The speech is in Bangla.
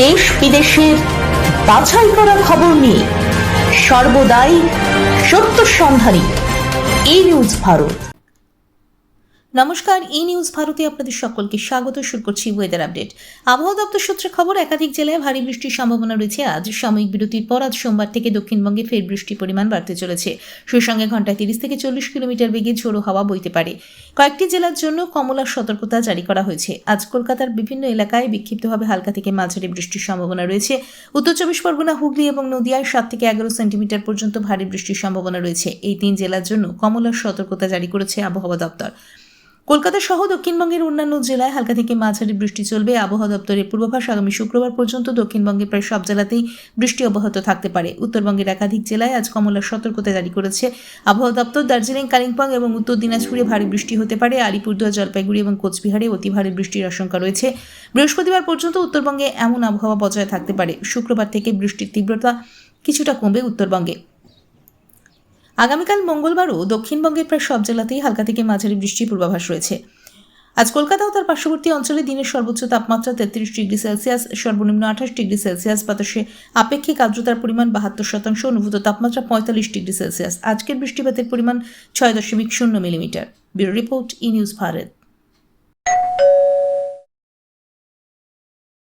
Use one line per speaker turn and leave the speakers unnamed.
দেশ বিদেশের বাছাই করা খবর নিয়ে সর্বদাই সত্য সন্ধানী ই নিউজ ভারত। নমস্কার, ই নিউজ ভারতে আপনাদের সকলকে স্বাগত। শুরু করছি ওয়েদার আপডেট। আবহাওয়া দপ্তর সূত্রে খবর, একাধিক জেলায় ভারী বৃষ্টির সম্ভাবনা রয়েছে। আজ সাময়িক বিরতির পর আজ সোমবার থেকে দক্ষিণবঙ্গে ফের বৃষ্টির পরিমাণ বাড়তে চলেছে। সেই সঙ্গে ঘন্টায় 30 থেকে 40 কিলোমিটার বেগে ঝোড়ো হাওয়া বইতে পারে। কয়েকটি জেলার জন্য কমলা সতর্কতা জারি করা হয়েছে। আজ কলকাতার বিভিন্ন এলাকায় বিক্ষিপ্তভাবে হালকা থেকে মাঝারি বৃষ্টির সম্ভাবনা রয়েছে। উত্তর 24 পরগনা, হুগলি এবং নদিয়ায় 7 থেকে 11 সেন্টিমিটার পর্যন্ত ভারী বৃষ্টির সম্ভাবনা রয়েছে। এই 3 জেলার জন্য কমলা সতর্কতা জারি করেছে আবহাওয়া দপ্তর। কলকাতা সহ দক্ষিণবঙ্গের অন্যান্য জেলায় হালকা থেকে মাঝারি বৃষ্টি চলবে। আবহাওয়া দপ্তরের পূর্বাভাস, আগামী শুক্রবার পর্যন্ত দক্ষিণবঙ্গের প্রায় সব জেলাতেই বৃষ্টি অব্যাহত থাকতে পারে। উত্তরবঙ্গের একাধিক জেলায় আজ কমলা সতর্কতা জারি করেছে আবহাওয়া দপ্তর। দার্জিলিং, কালিম্পং এবং উত্তর দিনাজপুরে ভারী বৃষ্টি হতে পারে। আলিপুরদুয়ার, জলপাইগুড়ি এবং কোচবিহারে অতি ভারী বৃষ্টির আশঙ্কা রয়েছে। বৃহস্পতিবার পর্যন্ত উত্তরবঙ্গে এমন আবহাওয়া বজায় থাকতে পারে। শুক্রবার থেকে বৃষ্টির তীব্রতা কিছুটা কমবে উত্তরবঙ্গে। আগামীকাল মঙ্গলবারও দক্ষিণবঙ্গের প্রায় সব জেলাতেই হালকা থেকে মাঝারি বৃষ্টির পূর্বাভাস রয়েছে। আজ কলকাতা ও তার পার্শ্ববর্তী অঞ্চলে দিনের সর্বোচ্চ তাপমাত্রা 33 ডিগ্রি সেলসিয়াস, সর্বনিম্ন 28 ডিগ্রি সেলসিয়াস। বাতাসে আপেক্ষিক আর্দ্রতার পরিমাণ 72%, অনুভূত তাপমাত্রা 45 ডিগ্রি সেলসিয়াস। আজকের বৃষ্টিপাতের পরিমাণ 6.0 মিলিমিটার। ব্যুরো রিপোর্ট, ই নিউজ ভারত।